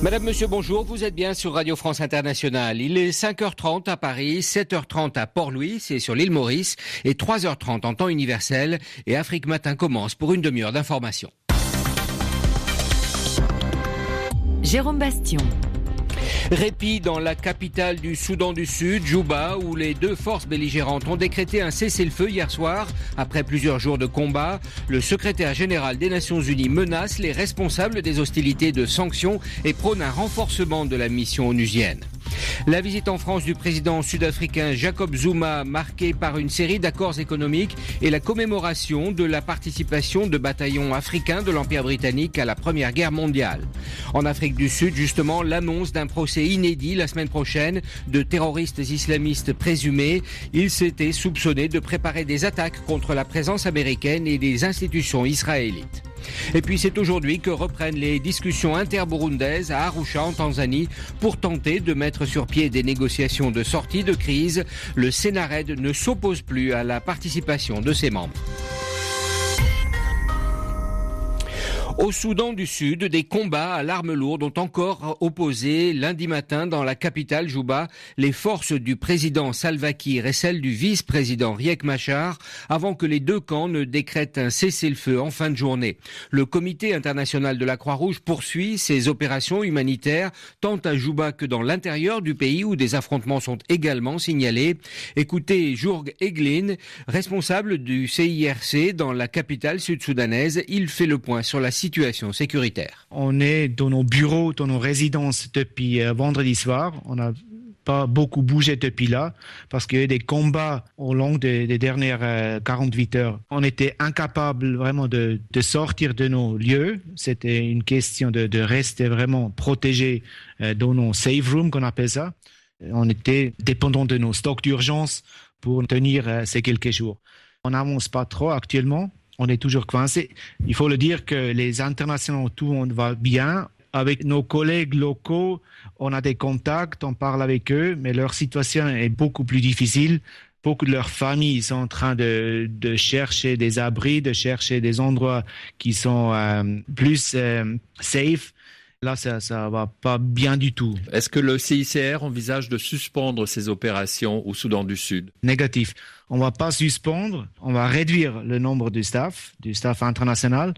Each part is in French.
Madame, monsieur, bonjour. Vous êtes bien sur Radio France Internationale. Il est 5h30 à Paris, 7h30 à Port-Louis, c'est sur l'île Maurice, et 3h30 en temps universel. Et Afrique Matin commence pour une demi-heure d'information. Jérôme Bastion. Répit dans la capitale du Soudan du Sud, Djouba, où les deux forces belligérantes ont décrété un cessez-le-feu hier soir. Après plusieurs jours de combat, le secrétaire général des Nations Unies menace les responsables des hostilités de sanctions et prône un renforcement de la mission onusienne. La visite en France du président sud-africain Jacob Zuma, marquée par une série d'accords économiques et la commémoration de la participation de bataillons africains de l'Empire britannique à la Première Guerre mondiale. En Afrique du Sud, justement, l'annonce d'un procès inédit la semaine prochaine de terroristes islamistes présumés. Ils s'étaient soupçonnés de préparer des attaques contre la présence américaine et des institutions israélites. Et puis c'est aujourd'hui que reprennent les discussions interburundaises à Arusha en Tanzanie pour tenter de mettre sur pied des négociations de sortie de crise. Le Sénarède ne s'oppose plus à la participation de ses membres. Au Soudan du Sud, des combats à l'arme lourde ont encore opposé lundi matin dans la capitale Djouba les forces du président Salva Kiir et celles du vice-président Riek Machar avant que les deux camps ne décrètent un cessez-le-feu en fin de journée. Le comité international de la Croix-Rouge poursuit ses opérations humanitaires tant à Djouba que dans l'intérieur du pays où des affrontements sont également signalés. Écoutez Jurg Eglin, responsable du CIRC dans la capitale sud-soudanaise. Il fait le point sur la situation sécuritaire. On est dans nos bureaux, dans nos résidences depuis vendredi soir. On n'a pas beaucoup bougé depuis là parce qu'il y a eu des combats au long des dernières 48 heures. On était incapables vraiment de sortir de nos lieux. C'était une question de rester vraiment protégés dans nos safe rooms, qu'on appelle ça. On était dépendants de nos stocks d'urgence pour tenir ces quelques jours. On n'avance pas trop actuellement. On est toujours coincé. Il faut le dire que les internationaux, tout le monde va bien. Avec nos collègues locaux, on a des contacts, on parle avec eux, mais leur situation est beaucoup plus difficile. Beaucoup de leurs familles sont en train de chercher des abris, de chercher des endroits qui sont plus safe. Là, ça va pas bien du tout. Est-ce que le CICR envisage de suspendre ses opérations au Soudan du Sud ? Négatif. On va pas suspendre, on va réduire le nombre du staff international.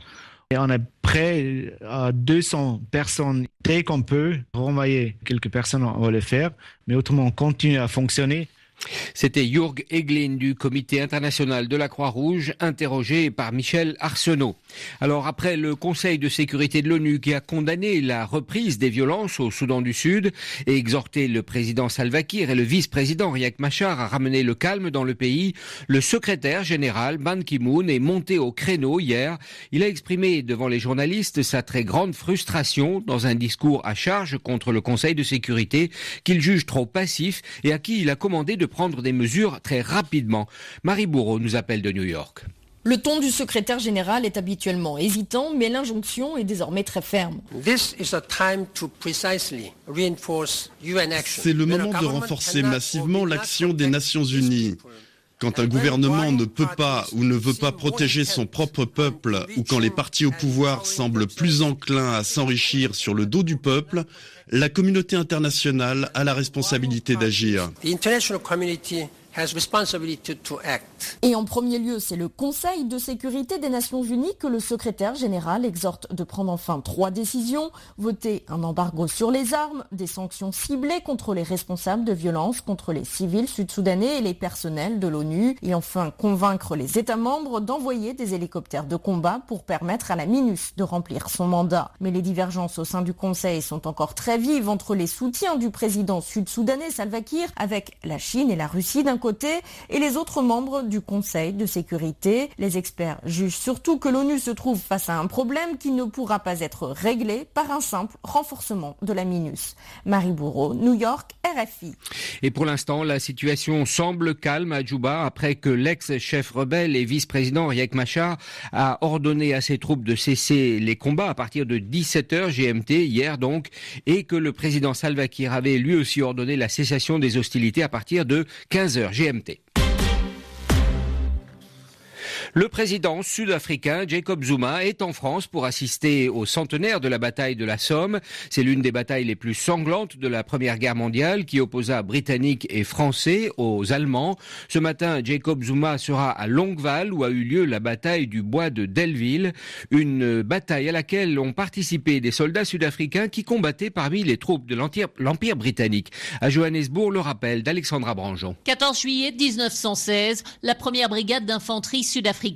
Et on est prêt à 200 personnes. Dès qu'on peut renvoyer quelques personnes, on va le faire. Mais autrement, on continue à fonctionner. C'était Jurg Eglin du Comité international de la Croix-Rouge, interrogé par Michel Arsenault. Alors après le Conseil de sécurité de l'ONU qui a condamné la reprise des violences au Soudan du Sud et exhorté le président Salva Kiir et le vice-président Riek Machar à ramener le calme dans le pays, le secrétaire général Ban Ki-moon est monté au créneau hier. Il a exprimé devant les journalistes sa très grande frustration dans un discours à charge contre le Conseil de sécurité qu'il juge trop passif et à qui il a commandé de prendre des mesures très rapidement. Marie Bourreau nous appelle de New York. Le ton du secrétaire général est habituellement hésitant, mais l'injonction est désormais très ferme. C'est le moment de renforcer massivement l'action des Nations Unies. Quand un gouvernement ne peut pas ou ne veut pas protéger son propre peuple, ou quand les partis au pouvoir semblent plus enclins à s'enrichir sur le dos du peuple, la communauté internationale a la responsabilité d'agir. Et en premier lieu, c'est le Conseil de sécurité des Nations Unies que le secrétaire général exhorte de prendre enfin 3 décisions. Voter un embargo sur les armes, des sanctions ciblées contre les responsables de violences contre les civils sud-soudanais et les personnels de l'ONU. Et enfin, convaincre les États membres d'envoyer des hélicoptères de combat pour permettre à la MINUS de remplir son mandat. Mais les divergences au sein du Conseil sont encore très vives entre les soutiens du président sud-soudanais Salva Kiir avec la Chine et la Russie d'un côté et les autres membres du Conseil de sécurité. Les experts jugent surtout que l'ONU se trouve face à un problème qui ne pourra pas être réglé par un simple renforcement de la MINUS. Marie Bourreau, New York, RFI. Et pour l'instant, la situation semble calme à Djouba après que l'ex-chef rebelle et vice-président Riek Machar a ordonné à ses troupes de cesser les combats à partir de 17h GMT, hier donc, et que le président Salva Kiir avait lui aussi ordonné la cessation des hostilités à partir de 15h GMT. Le président sud-africain Jacob Zuma est en France pour assister au centenaire de la bataille de la Somme. C'est l'une des batailles les plus sanglantes de la Première Guerre mondiale qui opposa Britanniques et Français aux Allemands. Ce matin, Jacob Zuma sera à Longueval où a eu lieu la bataille du bois de Delville, une bataille à laquelle ont participé des soldats sud-africains qui combattaient parmi les troupes de l'Empire britannique. À Johannesburg, le rappel d'Alexandra Branjon. 14 juillet 1916, la première brigade d'infanterie sud-africaine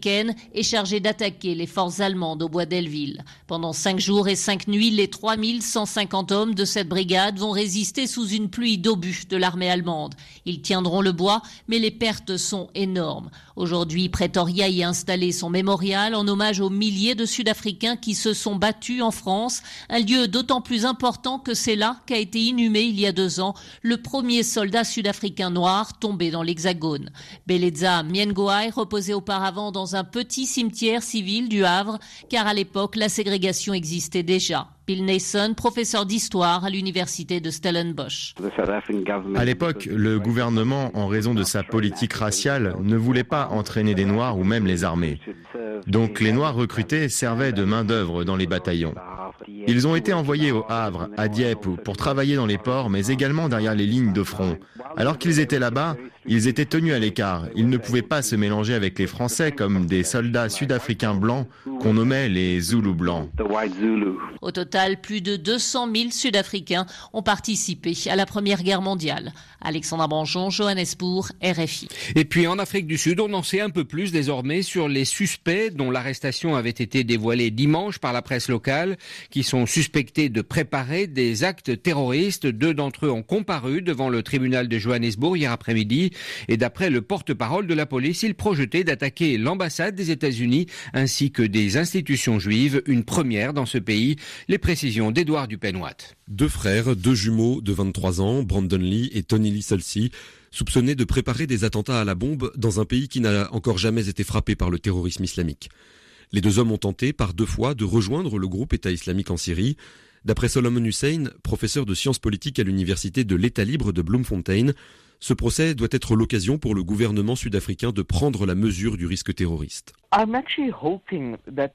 est chargée d'attaquer les forces allemandes au bois Delville. Pendant 5 jours et 5 nuits, les 3150 hommes de cette brigade vont résister sous une pluie d'obus de l'armée allemande. Ils tiendront le bois, mais les pertes sont énormes. Aujourd'hui, Pretoria y a installé son mémorial en hommage aux milliers de Sud-Africains qui se sont battus en France, un lieu d'autant plus important que c'est là qu'a été inhumé il y a 2 ans le premier soldat sud-africain noir tombé dans l'Hexagone. Beleza Miengoai reposait auparavant dans un petit cimetière civil du Havre, car à l'époque, la ségrégation existait déjà. Bill Nason, professeur d'histoire à l'université de Stellenbosch. À l'époque, le gouvernement, en raison de sa politique raciale, ne voulait pas entraîner des Noirs ou même les armer. Donc les Noirs recrutés servaient de main-d'œuvre dans les bataillons. Ils ont été envoyés au Havre, à Dieppe, pour travailler dans les ports, mais également derrière les lignes de front. Alors qu'ils étaient là-bas, ils étaient tenus à l'écart. Ils ne pouvaient pas se mélanger avec les Français comme des soldats sud-africains blancs qu'on nommait les Zoulous blancs. Au total, plus de 200 000 Sud-Africains ont participé à la Première Guerre mondiale. Alexandra Branjon, Johannesburg, RFI. Et puis en Afrique du Sud, on en sait un peu plus désormais sur les suspects dont l'arrestation avait été dévoilée dimanche par la presse locale, qui sont suspectés de préparer des actes terroristes. 2 d'entre eux ont comparu devant le tribunal de Johannesburg hier après-midi. Et d'après le porte-parole de la police, ils projetaient d'attaquer l'ambassade des États-Unis ainsi que des institutions juives, une première dans ce pays. Les précisions d'Édouard Dupenoit. 2 frères, 2 jumeaux de 23 ans, Brandon Lee et Tony Lee Solsi, soupçonnés de préparer des attentats à la bombe dans un pays qui n'a encore jamais été frappé par le terrorisme islamique. Les 2 hommes ont tenté par 2 fois de rejoindre le groupe État islamique en Syrie. D'après Solomon Hussein, professeur de sciences politiques à l'université de l'État libre de Bloemfontein, ce procès doit être l'occasion pour le gouvernement sud-africain de prendre la mesure du risque terroriste.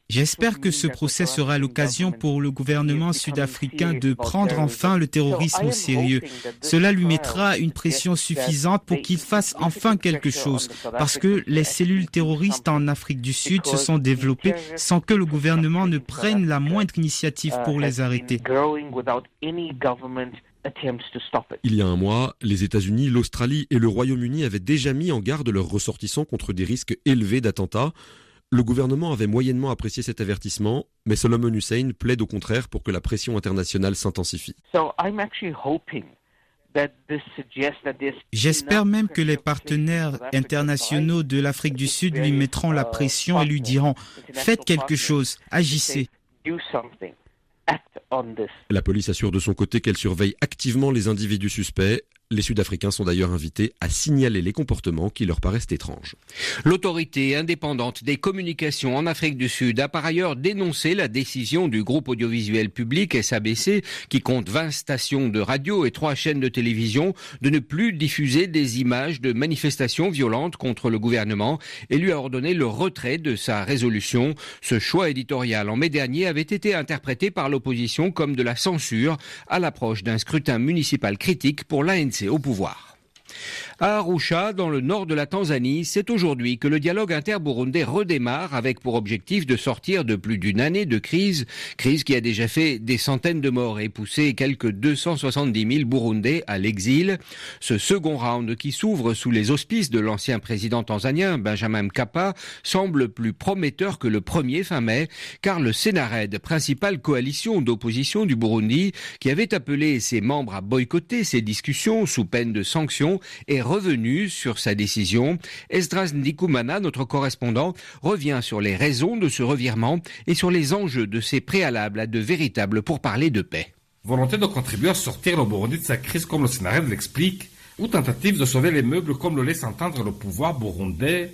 J'espère que ce procès sera l'occasion pour le gouvernement sud-africain de prendre enfin le terrorisme au sérieux. Cela lui mettra une pression suffisante pour qu'il fasse enfin quelque chose, parce que les cellules terroristes en Afrique du Sud se sont développées sans que le gouvernement ne prenne la moindre initiative pour les arrêter. Il y a un mois, les États-Unis, l'Australie et le Royaume-Uni avaient déjà mis en garde leurs ressortissants contre des risques élevés d'attentats. Le gouvernement avait moyennement apprécié cet avertissement, mais Solomon Hussein plaide au contraire pour que la pression internationale s'intensifie. J'espère même que les partenaires internationaux de l'Afrique du Sud lui mettront la pression et lui diront « Faites quelque chose, agissez ». La police assure de son côté qu'elle surveille activement les individus suspects. Les Sud-Africains sont d'ailleurs invités à signaler les comportements qui leur paraissent étranges. L'autorité indépendante des communications en Afrique du Sud a par ailleurs dénoncé la décision du groupe audiovisuel public SABC, qui compte 20 stations de radio et 3 chaînes de télévision, de ne plus diffuser des images de manifestations violentes contre le gouvernement et lui a ordonné le retrait de sa résolution. Ce choix éditorial en mai dernier avait été interprété par l'opposition comme de la censure à l'approche d'un scrutin municipal critique pour l'ANC au pouvoir. À Arusha, dans le nord de la Tanzanie, c'est aujourd'hui que le dialogue inter-burundais redémarre avec pour objectif de sortir de plus d'une année de crise qui a déjà fait des centaines de morts et poussé quelques 270 000 Burundais à l'exil. Ce second round qui s'ouvre sous les auspices de l'ancien président tanzanien Benjamin Mkapa semble plus prometteur que le premier fin mai, car le Sénared, principale coalition d'opposition du Burundi, qui avait appelé ses membres à boycotter ces discussions sous peine de sanctions, est revenu sur sa décision. Esdras Ndikumana, notre correspondant, revient sur les raisons de ce revirement et sur les enjeux de ces préalables à de véritables pourparlers de paix. Volonté de contribuer à sortir le Burundi de sa crise comme le Sénared l'explique, ou tentative de sauver les meubles comme le laisse entendre le pouvoir burundais,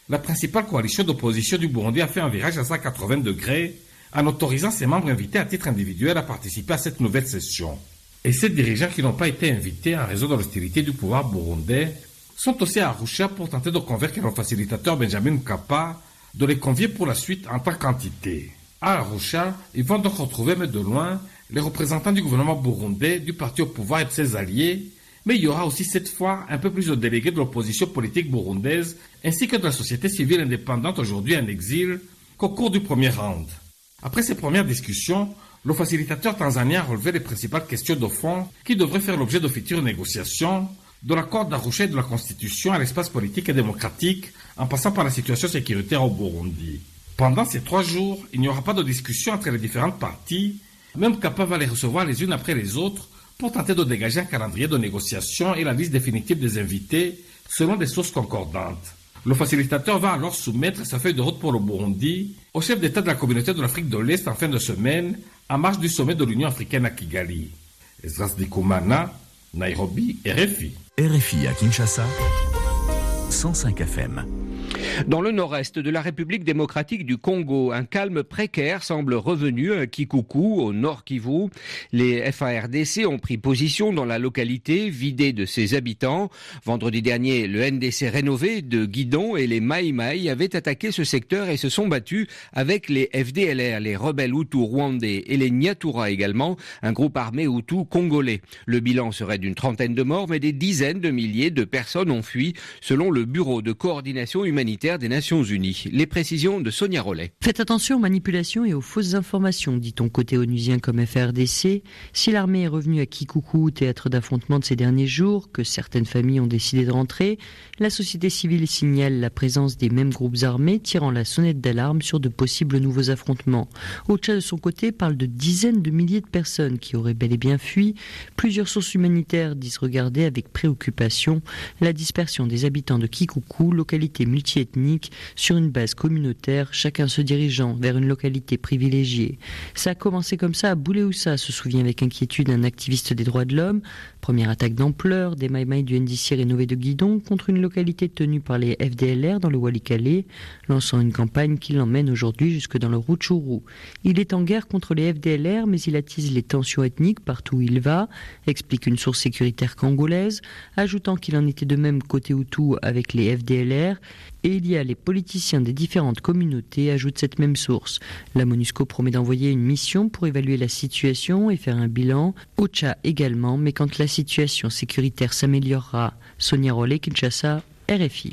la principale coalition d'opposition du Burundi a fait un virage à 180 degrés en autorisant ses membres invités à titre individuel à participer à cette nouvelle session. Et ces dirigeants qui n'ont pas été invités en raison de l'hostilité du pouvoir burundais sont aussi à Arusha pour tenter de convaincre le facilitateur Benjamin Mkapa de les convier pour la suite en tant qu'entité. À Arusha, ils vont donc retrouver, mais de loin, les représentants du gouvernement burundais, du parti au pouvoir et de ses alliés, mais il y aura aussi cette fois un peu plus de délégués de l'opposition politique burundaise, ainsi que de la société civile indépendante aujourd'hui en exil, qu'au cours du premier round. Après ces premières discussions, le facilitateur tanzanien a relevé les principales questions de fond qui devraient faire l'objet de futures négociations, de l'accord d'Arusha et de la Constitution à l'espace politique et démocratique, en passant par la situation sécuritaire au Burundi. Pendant ces 3 jours, il n'y aura pas de discussion entre les différentes parties, même CAPA va les recevoir les unes après les autres pour tenter de dégager un calendrier de négociation et la liste définitive des invités selon des sources concordantes. Le facilitateur va alors soumettre sa feuille de route pour le Burundi au chef d'État de la communauté de l'Afrique de l'Est en fin de semaine, en marge du sommet de l'Union africaine à Kigali. Esdras Dikumana, Nairobi, RFI. RFI à Kinshasa, 105 FM. Dans le nord-est de la République démocratique du Congo, un calme précaire semble revenu à Kikuku, au nord Kivu. Les FARDC ont pris position dans la localité, vidée de ses habitants. Vendredi dernier, le NDC rénové de Guidon et les Mai Mai avaient attaqué ce secteur et se sont battus avec les FDLR, les rebelles Hutus rwandais, et les Nyatura également, un groupe armé Hutu congolais. Le bilan serait d'une 30aine de morts, mais des dizaines de milliers de personnes ont fui, selon le Bureau de coordination humanitaire des Nations Unies. Les précisions de Sonia Rollet. Faites attention aux manipulations et aux fausses informations, dit-on côté onusien comme FARDC. Si l'armée est revenue à Kikuku, théâtre d'affrontement de ces derniers jours, que certaines familles ont décidé de rentrer, la société civile signale la présence des mêmes groupes armés, tirant la sonnette d'alarme sur de possibles nouveaux affrontements. Ocha, de son côté, parle de dizaines de milliers de personnes qui auraient bel et bien fui. Plusieurs sources humanitaires disent regarder avec préoccupation la dispersion des habitants de Kikuku, localité multiethnique, sur une base communautaire, chacun se dirigeant vers une localité privilégiée. Ça a commencé comme ça à Boulé-Oussa, se souvient avec inquiétude un activiste des droits de l'homme. Première attaque d'ampleur des Mai Mai du NDC rénové de Guidon contre une localité tenue par les FDLR dans le Walikale, lançant une campagne qui l'emmène aujourd'hui jusque dans le Rutshuru. Il est en guerre contre les FDLR, mais il attise les tensions ethniques partout où il va, explique une source sécuritaire congolaise, ajoutant qu'il en était de même côté Hutu avec les FDLR. Et il y a les politiciens des différentes communautés, ajoute cette même source. La MONUSCO promet d'envoyer une mission pour évaluer la situation et faire un bilan. Ocha également, mais quand la situation sécuritaire s'améliorera. Sonia Rollet, Kinshasa, RFI.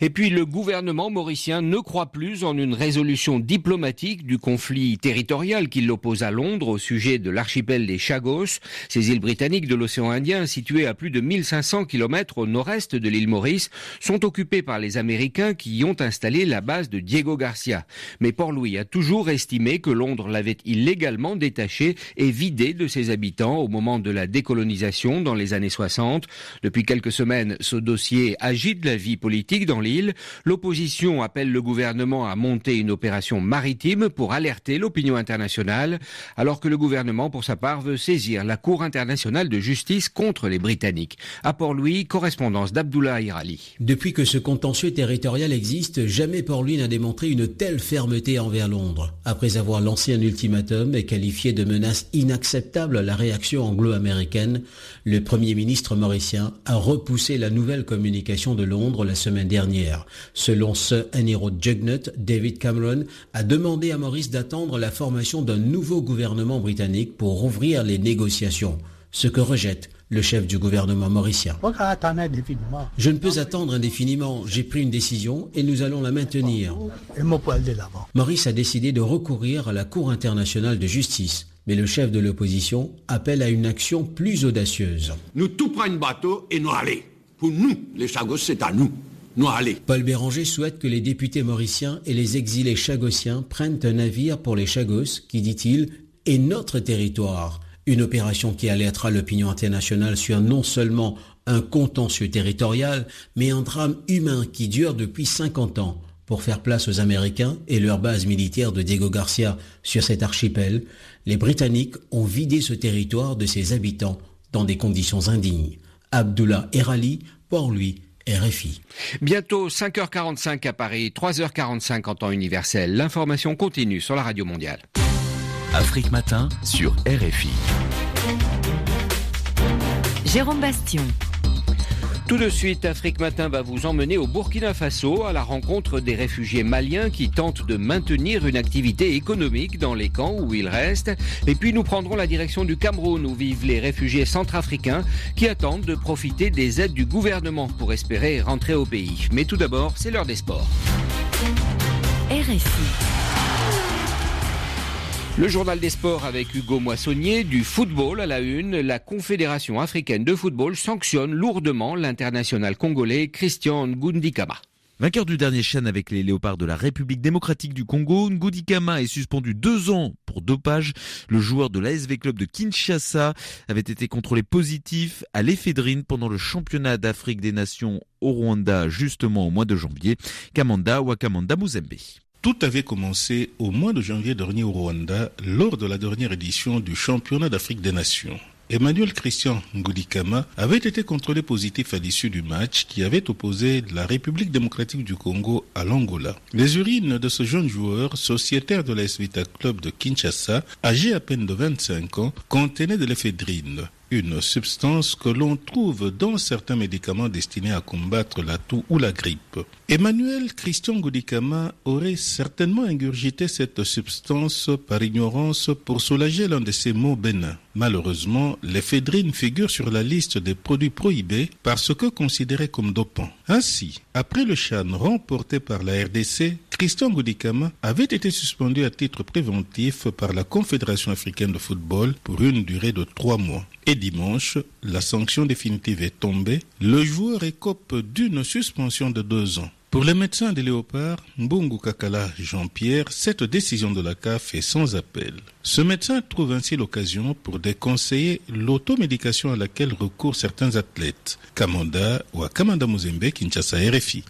Et puis le gouvernement mauricien ne croit plus en une résolution diplomatique du conflit territorial qui l'oppose à Londres au sujet de l'archipel des Chagos, ces îles britanniques de l'océan Indien situées à plus de 1500 km au nord-est de l'île Maurice sont occupées par les Américains qui y ont installé la base de Diego Garcia. Mais Port-Louis a toujours estimé que Londres l'avait illégalement détaché et vidé de ses habitants au moment de la décolonisation dans les années 60. Depuis quelques semaines, ce dossier agite la vie politique dans l'île. L'opposition appelle le gouvernement à monter une opération maritime pour alerter l'opinion internationale, alors que le gouvernement, pour sa part, veut saisir la Cour internationale de justice contre les Britanniques. À Port-Louis, correspondance d'Abdullah Irali. Depuis que ce contentieux territorial existe, jamais Port-Louis n'a démontré une telle fermeté envers Londres. Après avoir lancé un ultimatum et qualifié de menace inacceptable la réaction anglo-américaine, le Premier ministre mauricien a repoussé la nouvelle communication de Londres la semaine dernière. Selon Sir Aniro Jugnut, David Cameron a demandé à Maurice d'attendre la formation d'un nouveau gouvernement britannique pour rouvrir les négociations, ce que rejette le chef du gouvernement mauricien. Je ne peux attendre indéfiniment. J'ai pris une décision et nous allons la maintenir. Maurice a décidé de recourir à la Cour internationale de justice. Mais le chef de l'opposition appelle à une action plus audacieuse. Nous tout prendre bateau et nous aller. Pour nous, les Chagos, c'est à nous. Nous aller. Paul Béranger souhaite que les députés mauriciens et les exilés chagossiens prennent un navire pour les Chagos, qui, dit-il, est notre territoire. Une opération qui alertera l'opinion internationale sur non seulement un contentieux territorial, mais un drame humain qui dure depuis 50 ans. Pour faire place aux Américains et leur base militaire de Diego Garcia sur cet archipel, les Britanniques ont vidé ce territoire de ses habitants dans des conditions indignes. Abdullah Erali, Port-Louis, RFI. Bientôt 5h45 à Paris, 3h45 en temps universel. L'information continue sur la Radio Mondiale. Afrique Matin sur RFI. Jérôme Bastion. Tout de suite, Afrique Matin va vous emmener au Burkina Faso à la rencontre des réfugiés maliens qui tentent de maintenir une activité économique dans les camps où ils restent. Et puis nous prendrons la direction du Cameroun où vivent les réfugiés centrafricains qui attendent de profiter des aides du gouvernement pour espérer rentrer au pays. Mais tout d'abord, c'est l'heure des sports. RFI. Le journal des sports avec Hugo Moissonnier. Du football à la une, la Confédération africaine de football sanctionne lourdement l'international congolais Christian Ngundikama. Vainqueur du dernier CHAN avec les Léopards de la République démocratique du Congo, Ngundikama est suspendu 2 ans pour dopage. Le joueur de l'ASV Club de Kinshasa avait été contrôlé positif à l'éphédrine pendant le championnat d'Afrique des Nations au Rwanda, justement au mois de janvier. Kamanda Wakamanda Muzembe. Tout avait commencé au mois de janvier dernier au Rwanda, lors de la dernière édition du championnat d'Afrique des Nations. Emmanuel Christian Ngundikama avait été contrôlé positif à l'issue du match qui avait opposé la République démocratique du Congo à l'Angola. Les urines de ce jeune joueur, sociétaire de l'AS Vita Club de Kinshasa, âgé à peine de 25 ans, contenaient de l'éphédrine, une substance que l'on trouve dans certains médicaments destinés à combattre la toux ou la grippe. Emmanuel Christian Ngundikama aurait certainement ingurgité cette substance par ignorance pour soulager l'un de ses maux bénins. Malheureusement, l'éphédrine figure sur la liste des produits prohibés parce que considérés comme dopants. Ainsi, après le CHAN remporté par la RDC, Christian Ngundikama avait été suspendu à titre préventif par la Confédération africaine de football pour une durée de 3 mois. Et dimanche, la sanction définitive est tombée. Le joueur écope d'une suspension de 2 ans. Pour les médecins des Léopards, Mbungu Kakala Jean-Pierre, cette décision de la CAF est sans appel. Ce médecin trouve ainsi l'occasion pour déconseiller l'automédication à laquelle recourent certains athlètes. Kamanda Wakamanda Muzembe, Kinshasa, RFI.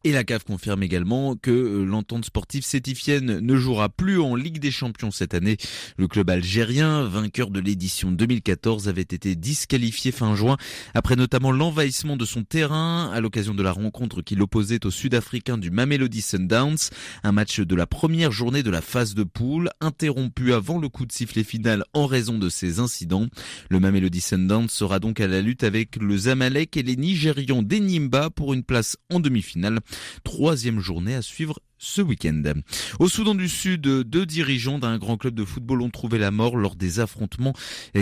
Et la CAF confirme également que l'entente sportive sétifienne ne jouera plus en Ligue des Champions cette année. Le club algérien, vainqueur de l'édition 2014, avait été disqualifié fin juin après notamment l'envahissement de son terrain à l'occasion de la rencontre qui l'opposait aux Sud-Africains du Mamelodi Sundowns. Un match de la première journée de la phase de poule, interrompu avant le coup de sifflet final en raison de ces incidents. Le Mamelodi Sundowns sera donc à la lutte avec le Zamalek et les Nigérians d'Enimba pour une place en demi-finale. 3e journée à suivre ce week-end. Au Soudan du Sud, 2 dirigeants d'un grand club de football ont trouvé la mort lors des affrontements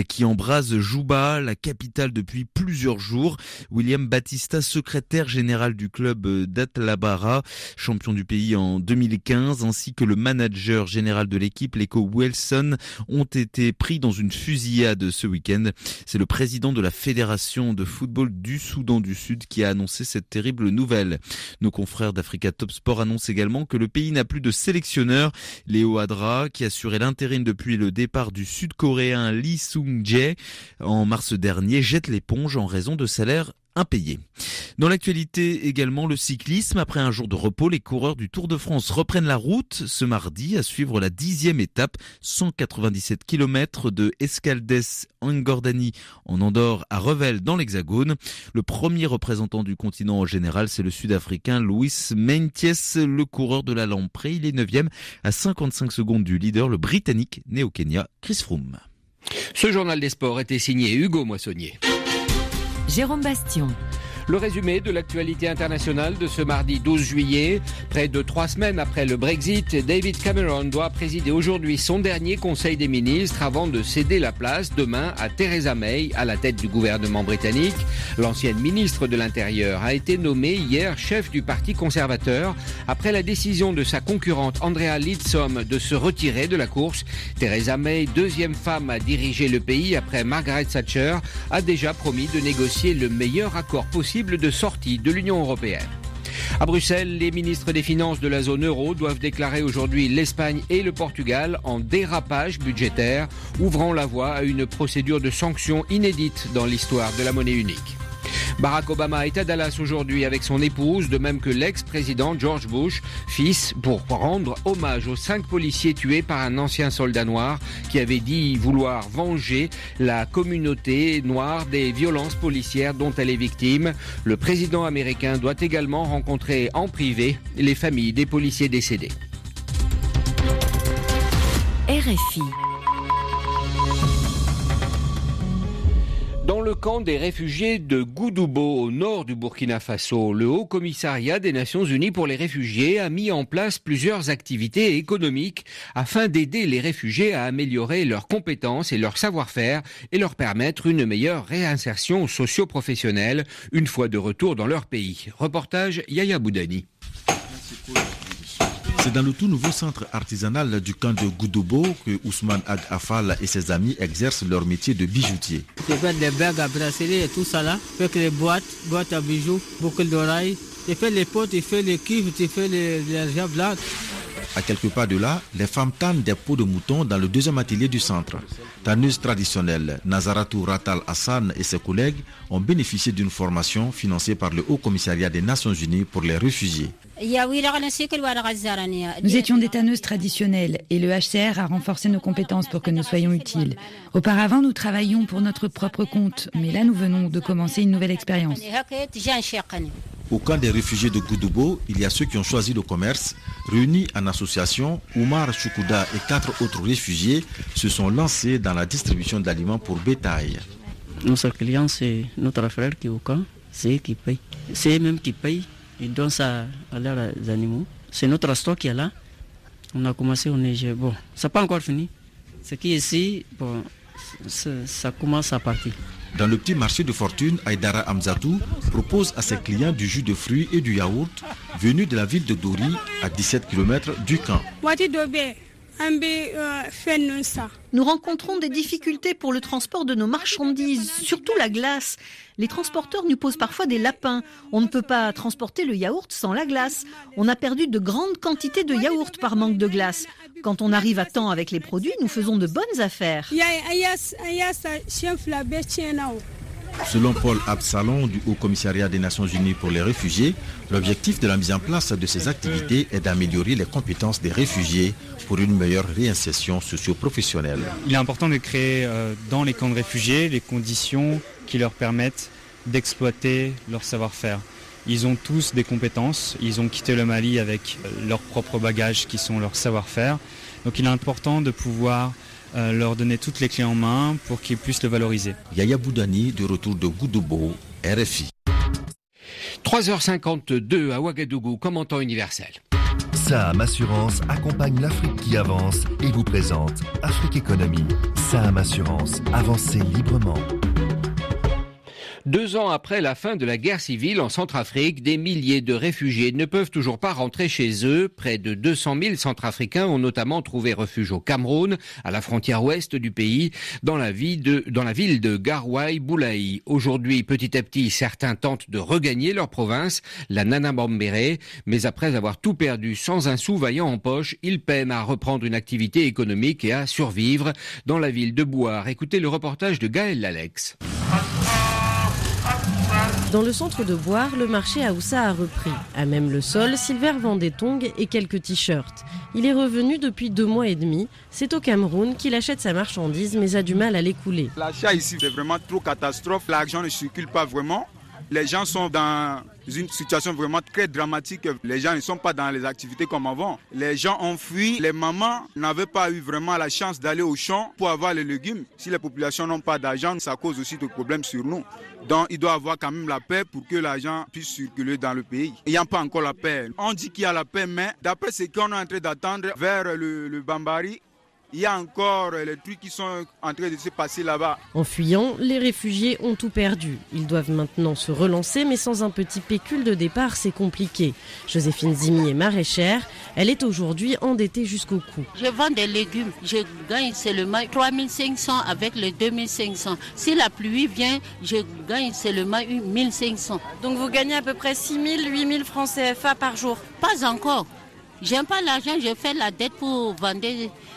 qui embrasent Juba, la capitale depuis plusieurs jours. William Batista, secrétaire général du club d'Atlabara, champion du pays en 2015, ainsi que le manager général de l'équipe, Leko Wilson, ont été pris dans une fusillade ce week-end. C'est le président de la Fédération de football du Soudan du Sud qui a annoncé cette terrible nouvelle. Nos confrères d'Africa Top Sport annoncent également que le pays n'a plus de sélectionneur. Léo Adra, qui assurait l'intérim depuis le départ du Sud-Coréen Lee Sung-jae en mars dernier, jette l'éponge en raison de salaires impayés. Dans l'actualité également, le cyclisme. Après un jour de repos, les coureurs du Tour de France reprennent la route ce mardi à suivre la 10e étape, 197 km de Escaldes-Engordany en Andorre à Revel dans l'Hexagone. Le premier représentant du continent en général, c'est le Sud-Africain Luis Meintjes, le coureur de la Lamprey. Il est 9e à 55 secondes du leader, le Britannique né au Kenya, Chris Froome. Ce journal des sports était signé Hugo Moissonnier. Jérôme Bastion. Le résumé de l'actualité internationale de ce mardi 12 juillet. Près de 3 semaines après le Brexit, David Cameron doit présider aujourd'hui son dernier Conseil des ministres avant de céder la place demain à Theresa May à la tête du gouvernement britannique. L'ancienne ministre de l'Intérieur a été nommée hier chef du Parti conservateur après la décision de sa concurrente Andrea Leadsom de se retirer de la course. Theresa May, 2e femme à diriger le pays après Margaret Thatcher, a déjà promis de négocier le meilleur accord possible de sortie de l'Union européenne. À Bruxelles, les ministres des Finances de la zone euro doivent déclarer aujourd'hui l'Espagne et le Portugal en dérapage budgétaire, ouvrant la voie à une procédure de sanctions inédite dans l'histoire de la monnaie unique. Barack Obama est à Dallas aujourd'hui avec son épouse, de même que l'ex-président George Bush, fils, pour rendre hommage aux 5 policiers tués par un ancien soldat noir qui avait dit vouloir venger la communauté noire des violences policières dont elle est victime. Le président américain doit également rencontrer en privé les familles des policiers décédés. RFI. Dans le camp des réfugiés de Goudoubo, au nord du Burkina Faso, le Haut Commissariat des Nations Unies pour les réfugiés a mis en place plusieurs activités économiques afin d'aider les réfugiés à améliorer leurs compétences et leur savoir-faire et leur permettre une meilleure réinsertion socio-professionnelle une fois de retour dans leur pays. Reportage Yaya Boudani. C'est dans le tout nouveau centre artisanal du camp de Goudoubo que Ousmane Ag Afal et ses amis exercent leur métier de bijoutier. Je fais des bagues à bracelet et tout ça là. Je fais les boîtes à bijoux, boucles d'oreilles. Je fais les potes, je fais les cuivres, je fais les jambes là. À quelques pas de là, les femmes tannent des peaux de mouton dans le deuxième atelier du centre. Tanneuse traditionnelle, Nazaratou Ratal Hassan et ses collègues ont bénéficié d'une formation financée par le Haut Commissariat des Nations Unies pour les réfugiés. Nous étions des tanneuses traditionnelles et le HCR a renforcé nos compétences pour que nous soyons utiles. Auparavant, nous travaillions pour notre propre compte, mais là, nous venons de commencer une nouvelle expérience. Au camp des réfugiés de Goudoubo, il y a ceux qui ont choisi le commerce. Réunis en association, Oumar Choukouda et 4 autres réfugiés se sont lancés dans la distribution d'aliments pour bétail. Notre client, c'est notre frère qui est au camp, c'est eux qui payent. C'est eux-mêmes qui payent, ils donnent ça à leurs animaux. C'est notre stock qui est là. On a commencé au Niger. Bon, ça n'a pas encore fini. Ce qui est ici, bon, ça commence à partir. Dans le petit marché de fortune, Aïdara Hamzatou propose à ses clients du jus de fruits et du yaourt venu de la ville de Dori, à 17 km du camp. Nous rencontrons des difficultés pour le transport de nos marchandises, surtout la glace. Les transporteurs nous posent parfois des lapins. On ne peut pas transporter le yaourt sans la glace. On a perdu de grandes quantités de yaourt par manque de glace. Quand on arrive à temps avec les produits, nous faisons de bonnes affaires. Selon Paul Absalon du Haut Commissariat des Nations Unies pour les réfugiés, l'objectif de la mise en place de ces activités est d'améliorer les compétences des réfugiés pour une meilleure réinsertion socio-professionnelle. Il est important de créer dans les camps de réfugiés les conditions qui leur permettent d'exploiter leur savoir-faire. Ils ont tous des compétences, ils ont quitté le Mali avec leurs propres bagages qui sont leur savoir-faire. Donc il est important de pouvoir leur donner toutes les clés en main pour qu'ils puissent le valoriser. Yaya Boudani, de retour de Goudoubo, RFI. 3h52 à Ouagadougou, commentant universel. Saham Assurance accompagne l'Afrique qui avance et vous présente Afrique Économie. Saham Assurance, avancez librement. 2 ans après la fin de la guerre civile en Centrafrique, des milliers de réfugiés ne peuvent toujours pas rentrer chez eux. Près de 200 000 Centrafricains ont notamment trouvé refuge au Cameroun, à la frontière ouest du pays, dans la ville de Garouaï-Boulaï. Aujourd'hui, petit à petit, certains tentent de regagner leur province, la Nana Bambéré, mais après avoir tout perdu sans un sou vaillant en poche, ils peinent à reprendre une activité économique et à survivre dans la ville de Bouar. Écoutez le reportage de Gaël Lalex. Dans le centre de Bouar, le marché Aoussa a repris. À même le sol, Silver vend des tongs et quelques t-shirts. Il est revenu depuis 2 mois et demi. C'est au Cameroun qu'il achète sa marchandise mais a du mal à l'écouler. L'achat ici, c'est vraiment trop catastrophe. L'argent ne circule pas vraiment. Les gens sont dans une situation vraiment très dramatique. Les gens ne sont pas dans les activités comme avant. Les gens ont fui. Les mamans n'avaient pas eu vraiment la chance d'aller au champ pour avoir les légumes. Si les populations n'ont pas d'argent, ça cause aussi des problèmes sur nous. Donc il doit y avoir quand même la paix pour que l'argent puisse circuler dans le pays. Il n'y a pas encore la paix. On dit qu'il y a la paix, mais d'après ce qu'on est en train d'attendre vers le Bambari, il y a encore les trucs qui sont en train de se passer là-bas. En fuyant, les réfugiés ont tout perdu. Ils doivent maintenant se relancer, mais sans un petit pécule de départ, c'est compliqué. Joséphine Zimi est maraîchère. Elle est aujourd'hui endettée jusqu'au cou. Je vends des légumes. Je gagne seulement 3500 avec les 2500. Si la pluie vient, je gagne seulement 1500. Donc vous gagnez à peu près 6 000, 8 000 francs CFA par jour? Pas encore. J'aime pas l'argent, je fais la dette pour vendre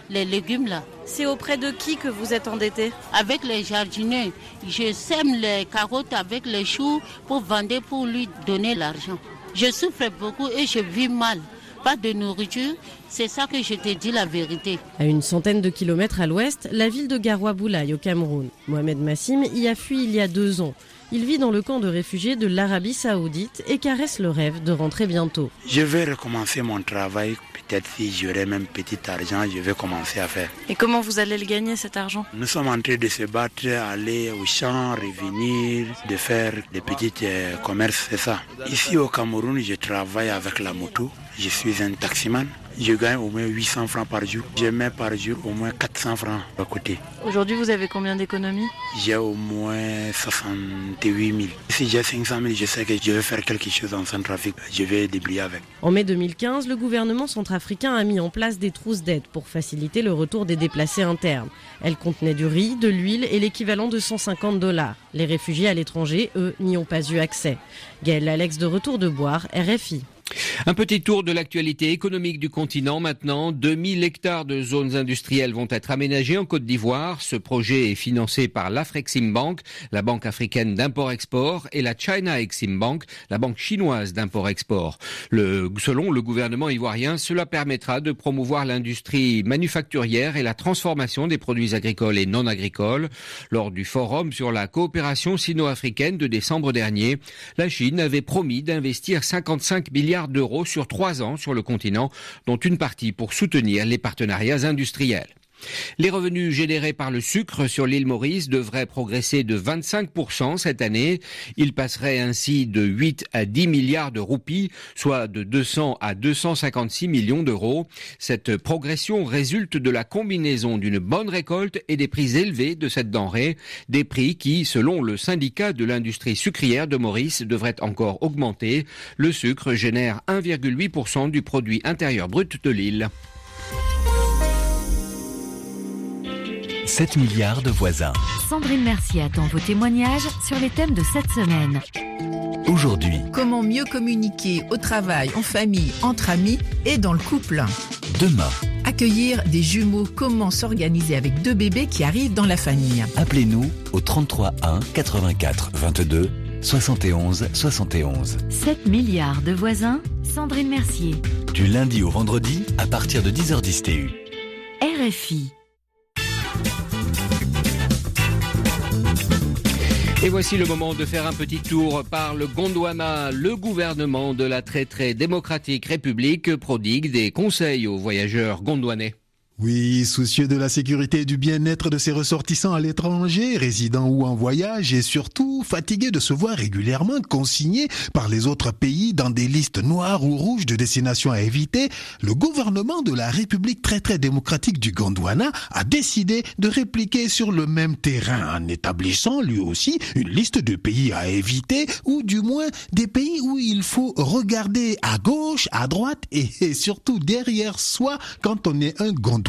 les légumes là. C'est auprès de qui que vous êtes endetté? Avec les jardiniers. Je sème les carottes avec les choux pour vendre, pour lui donner l'argent. Je souffre beaucoup et je vis mal pas de nourriture. C'est ça que je te dis la vérité. À une centaine de kilomètres à l'ouest, la ville de Garoua-Boulaye au Cameroun. Mohamed Massim y a fui il y a 2 ans. Il vit dans le camp de réfugiés de l'Arabie Saoudite et caresse le rêve de rentrer bientôt. Je vais recommencer mon travail. Peut-être si j'aurai même petit argent, je vais commencer à faire. Et comment vous allez le gagner cet argent? Nous sommes en train de se battre, aller au champ, revenir, de faire des petits commerces, c'est ça. Ici au Cameroun, je travaille avec la moto. Je suis un taximan. Je gagne au moins 800 francs par jour. Je mets par jour au moins 400 francs à côté. Aujourd'hui, vous avez combien d'économies? J'ai au moins 68 000. Si j'ai 500 000, je sais que je vais faire quelque chose en Centrafrique. Je vais débrouiller avec. En mai 2015, le gouvernement centrafricain a mis en place des trousses d'aide pour faciliter le retour des déplacés internes. Elles contenaient du riz, de l'huile et l'équivalent de $150. Les réfugiés à l'étranger, eux, n'y ont pas eu accès. Gaël Alex de retour de Boire, RFI. Un petit tour de l'actualité économique du continent maintenant. 2000 hectares de zones industrielles vont être aménagés en Côte d'Ivoire. Ce projet est financé par l'Afreximbank, la banque africaine d'import-export, et la China Exim Bank, la banque chinoise d'import-export. Selon le gouvernement ivoirien, cela permettra de promouvoir l'industrie manufacturière et la transformation des produits agricoles et non agricoles. Lors du forum sur la coopération sino-africaine de décembre dernier, la Chine avait promis d'investir 55 milliards d'euros sur 3 ans sur le continent, dont une partie pour soutenir les partenariats industriels. Les revenus générés par le sucre sur l'île Maurice devraient progresser de 25% cette année. Ils passeraient ainsi de 8 à 10 milliards de roupies, soit de 200 à 256 millions d'euros. Cette progression résulte de la combinaison d'une bonne récolte et des prix élevés de cette denrée. Des prix qui, selon le syndicat de l'industrie sucrière de Maurice, devraient encore augmenter. Le sucre génère 1,8% du produit intérieur brut de l'île. 7 milliards de voisins. Sandrine Mercier attend vos témoignages sur les thèmes de cette semaine. Aujourd'hui, comment mieux communiquer au travail, en famille, entre amis et dans le couple. Demain, accueillir des jumeaux, comment s'organiser avec 2 bébés qui arrivent dans la famille. Appelez-nous au 33 1 84 22 71 71. 7 milliards de voisins, Sandrine Mercier. Du lundi au vendredi à partir de 10h10 TU. RFI. Et voici le moment de faire un petit tour par le Gondwana. Le gouvernement de la très démocratique République prodigue des conseils aux voyageurs gondwanais. Oui, soucieux de la sécurité et du bien-être de ses ressortissants à l'étranger, résidents ou en voyage, et surtout fatigués de se voir régulièrement consignés par les autres pays dans des listes noires ou rouges de destinations à éviter, le gouvernement de la République très démocratique du Gondwana a décidé de répliquer sur le même terrain en établissant lui aussi une liste de pays à éviter, ou du moins des pays où il faut regarder à gauche, à droite et surtout derrière soi quand on est un Gondwanais.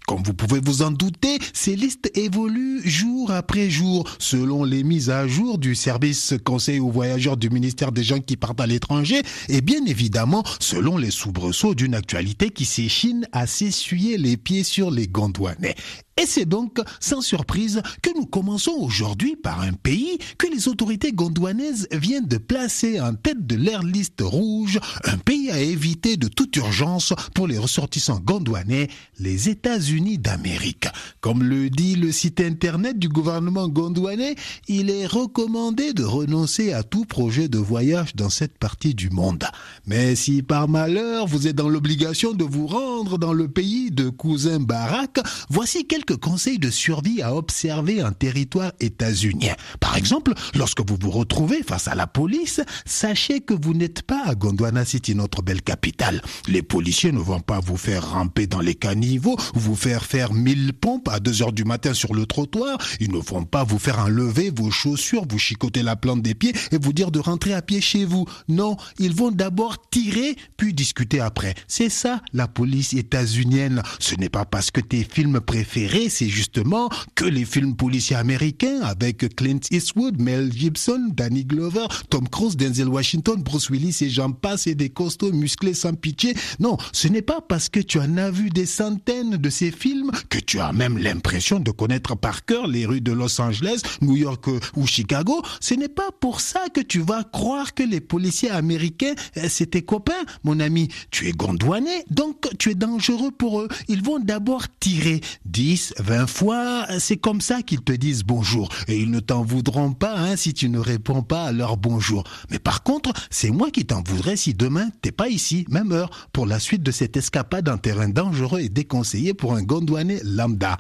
Comme vous pouvez vous en douter, ces listes évoluent jour après jour selon les mises à jour du service conseil aux voyageurs du ministère des gens qui partent à l'étranger et bien évidemment selon les soubresauts d'une actualité qui s'échine à s'essuyer les pieds sur les Gondwanais. Et c'est donc sans surprise que nous commençons aujourd'hui par un pays que les autorités gondwanaises viennent de placer en tête de leur liste rouge, un pays à éviter de toute urgence pour les ressortissants gondwanais, les États-Unis d'Amérique. Comme le dit le site internet du gouvernement gondwanais, il est recommandé de renoncer à tout projet de voyage dans cette partie du monde. Mais si par malheur vous êtes dans l'obligation de vous rendre dans le pays de cousin Barack, voici quelques conseils de survie à observer en territoire états-unien. Par exemple, lorsque vous vous retrouvez face à la police, sachez que vous n'êtes pas à Gondwana City, notre belle capitale. Les policiers ne vont pas vous faire ramper dans les caniveaux, vous faire faire 1000 pompes à 2h du matin sur le trottoir. Ils ne vont pas vous faire enlever vos chaussures, vous chicoter la plante des pieds et vous dire de rentrer à pied chez vous. Non, ils vont d'abord tirer, puis discuter après. C'est ça, la police états-unienne. Ce n'est pas parce que tes films préférés attiré, c'est justement que les films policiers américains avec Clint Eastwood, Mel Gibson, Danny Glover, Tom Cruise, Denzel Washington, Bruce Willis et j'en passe, et des costauds musclés sans pitié. Non, ce n'est pas parce que tu en as vu des centaines de ces films que tu as même l'impression de connaître par cœur les rues de Los Angeles, New York ou Chicago. Ce n'est pas pour ça que tu vas croire que les policiers américains, c'est tes copains. Mon ami, tu es gondouanais, donc tu es dangereux pour eux. Ils vont d'abord tirer 10, 20 fois. C'est comme ça qu'ils te disent bonjour. Et ils ne t'en voudront pas si tu ne réponds pas à leur bonjour. Mais par contre, c'est moi qui t'en voudrais si demain t'es pas ici, même heure, pour la suite de cette escapade en terrain dangereux et déconseillé pour un gondouanais lambda.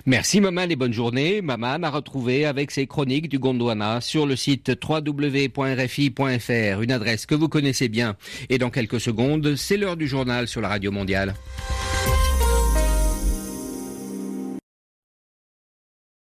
Merci Maman et bonne journée. Maman a retrouvé avec ses chroniques du Gondwana sur le site www.rfi.fr, une adresse que vous connaissez bien. Et dans quelques secondes, c'est l'heure du journal sur la Radio Mondiale.